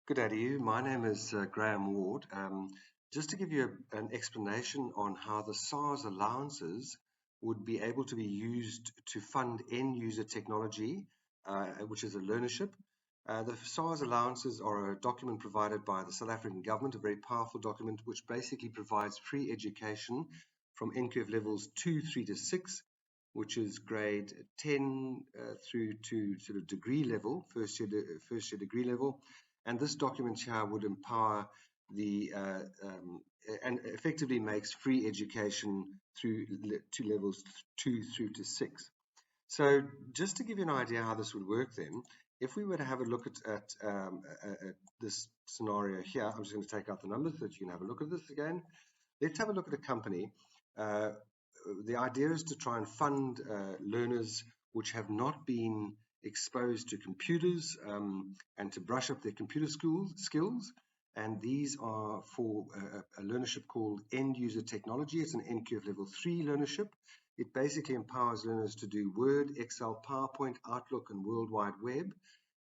Good day to you. My name is Graham Ward. Just to give you an explanation on how the SARS allowances would be able to be used to fund end-user technology, which is a learnership. The SARS allowances are a document provided by the South African government, a very powerful document which basically provides free education from NQF levels 2, 3 to 6, which is grade 10 through to sort of degree level, first year degree level. And this document here would empower the and effectively makes free education through to levels 2 through to 6. So just to give you an idea how this would work then, if we were to have a look at this scenario here, I'm just going to take out the numbers so that you can have a look at this again. Let's have a look at a company. The idea is to try and fund learners which have not been exposed to computers and to brush up their computer skills. And these are for a learnership called End User Technology. It's an NQF Level 3 learnership. It basically empowers learners to do Word, Excel, PowerPoint, Outlook, and World Wide Web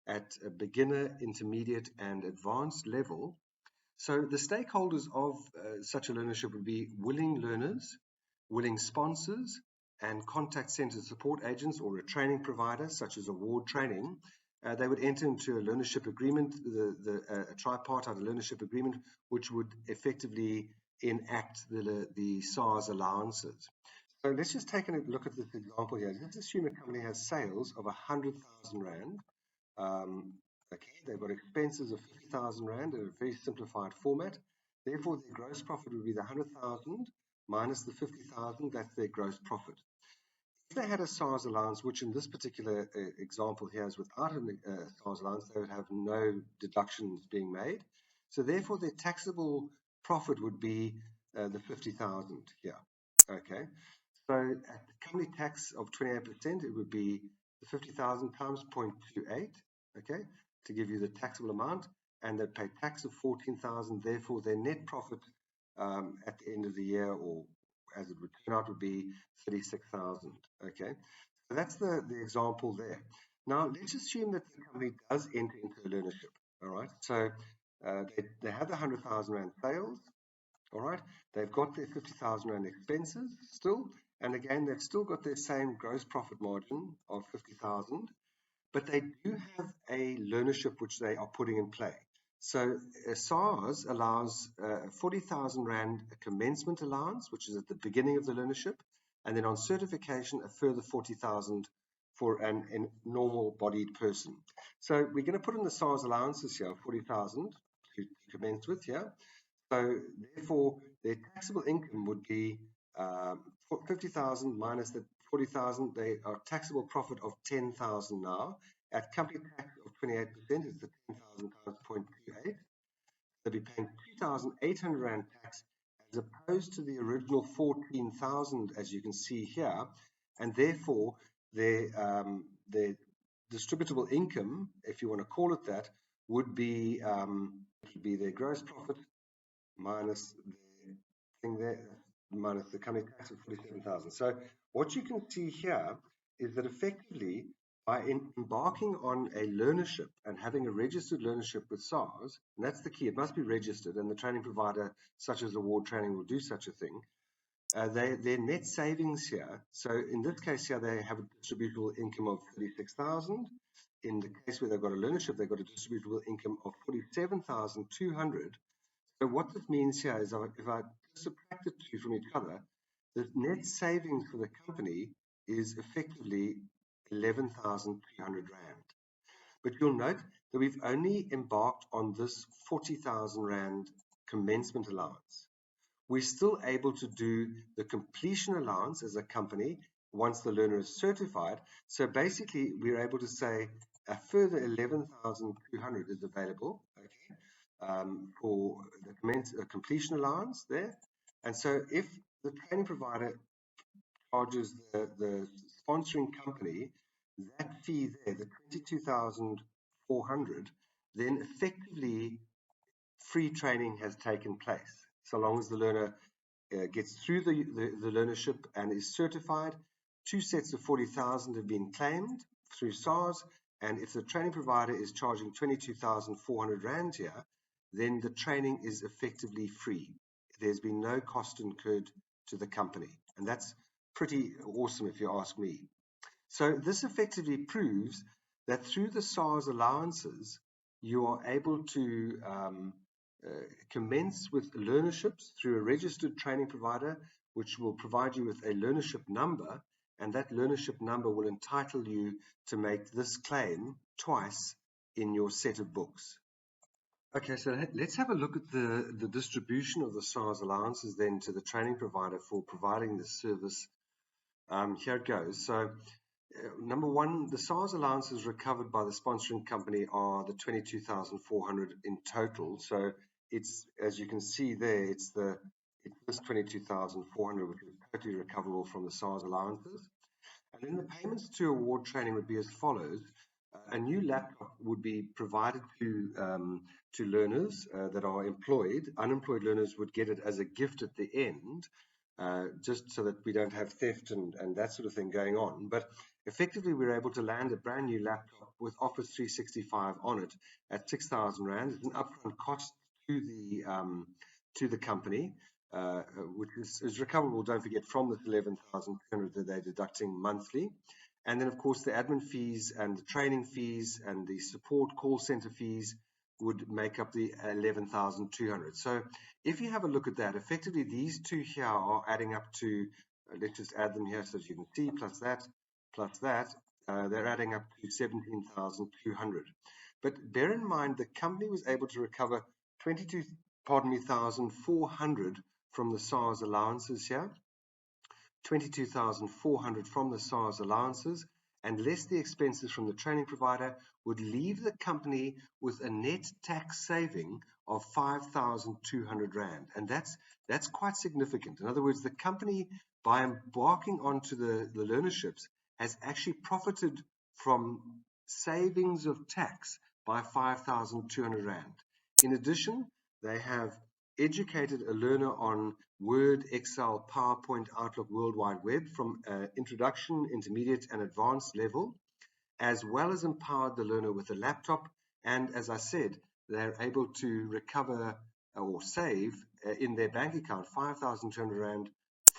at a beginner, intermediate, and advanced level. So the stakeholders of such a learnership would be willing learners, willing sponsors, and contact center support agents or a training provider such as Award Training. They would enter into a learnership agreement, a tripartite learnership agreement, which would effectively enact the SARS allowances. So let's just take a look at this example here. Let's assume a company has sales of 100,000 Rand. Okay, they've got expenses of 50,000 Rand in a very simplified format. Therefore, their gross profit would be the 100,000 minus the 50,000. That's their gross profit. If they had a SARS allowance, which in this particular example here is without a SARS allowance, they would have no deductions being made. So therefore, their taxable profit would be the 50,000 here. Okay, so at the company tax of 28%, it would be the 50,000 times 0.28. Okay, to give you the taxable amount, and they pay tax of 14,000. Therefore, their net profit at the end of the year, or as it would turn out, would be 36,000. Okay, so that's the example there. Now, let's assume that the company does enter into a learnership. All right, so they have the 100,000 Rand sales. All right, they've got their 50,000 Rand expenses still, and again, they've still got their same gross profit margin of 50,000. But they do have a learnership which they are putting in play. So SARS allows 40,000 Rand a commencement allowance, which is at the beginning of the learnership, and then on certification, a further 40,000 for a normal-bodied person. So we're going to put in the SARS allowances here, 40,000 to commence with here. So therefore, their taxable income would be 50,000 minus the 40,000. They are taxable profit of 10,000 now. At company tax of 28%, it's the 10,000 times 0.28. They'll be paying 2,800 Rand tax as opposed to the original 14,000, as you can see here. And therefore, their distributable income, if you want to call it that, would be their gross profit minus the thing there, minus the company tax of 47,000. So what you can see here is that effectively, by embarking on a learnership and having a registered learnership with SARS, and that's the key, it must be registered, and the training provider, such as Award Training, will do such a thing. Their net savings here, so in this case here, they have a distributable income of 36,000. In the case where they've got a learnership, they've got a distributable income of 47,200. So what this means here is if I subtract the two from each other, the net savings for the company is effectively 11,300 Rand. But you'll note that we've only embarked on this 40,000 Rand commencement allowance. We're still able to do the completion allowance as a company once the learner is certified. So basically, we're able to say a further 11,200 is available. Okay. For the completion allowance there. And so if the training provider charges the sponsoring company that fee there, the 22,400, then effectively free training has taken place. So long as the learner gets through the learnership and is certified, 2 sets of 40,000 have been claimed through SARS, And if the training provider is charging 22,400 Rand here, then the training is effectively free. There's been no cost incurred to the company. And that's pretty awesome if you ask me. So this effectively proves that through the SARS allowances, you are able to uh, commence with learnerships through a registered training provider, which will provide you with a learnership number, and that learnership number will entitle you to make this claim twice in your set of books. Okay, so let's have a look at the distribution of the SARS allowances then to the training provider for providing this service. Here it goes. So number one, the SARS allowances recovered by the sponsoring company are the 22,400 in total. So it's, as you can see there, it's this 22,400 which is totally recoverable from the SARS allowances. And then the payments to award training would be as follows. A new laptop would be provided to learners that are employed. Unemployed learners would get it as a gift at the end, just so that we don't have theft and that sort of thing going on. But effectively, we're able to land a brand new laptop with Office 365 on it at 6,000 Rand. It's an upfront cost to the company, which is recoverable, don't forget, from the 11,200 that they're deducting monthly. And then, of course, the admin fees and the training fees and the support call center fees would make up the 11,200. So if you have a look at that, effectively these two here are adding up to, let's just add them here so that you can see, plus that, they're adding up to 17,200. But bear in mind, the company was able to recover 1,400 from the SARS allowances here, 22,400 from the SARS allowances, and less the expenses from the training provider would leave the company with a net tax saving of 5,200 Rand. And that's quite significant. In other words, the company, by embarking onto the learnerships, has actually profited from savings of tax by 5,200 Rand. In addition, they have educated a learner on Word, Excel, PowerPoint, Outlook, World Wide Web from introduction, intermediate, and advanced level, as well as empowered the learner with a laptop. And as I said, they're able to recover or save in their bank account 5,200 Rand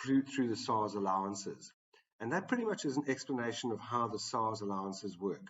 through the SARS allowances. And that pretty much is an explanation of how the SARS allowances work.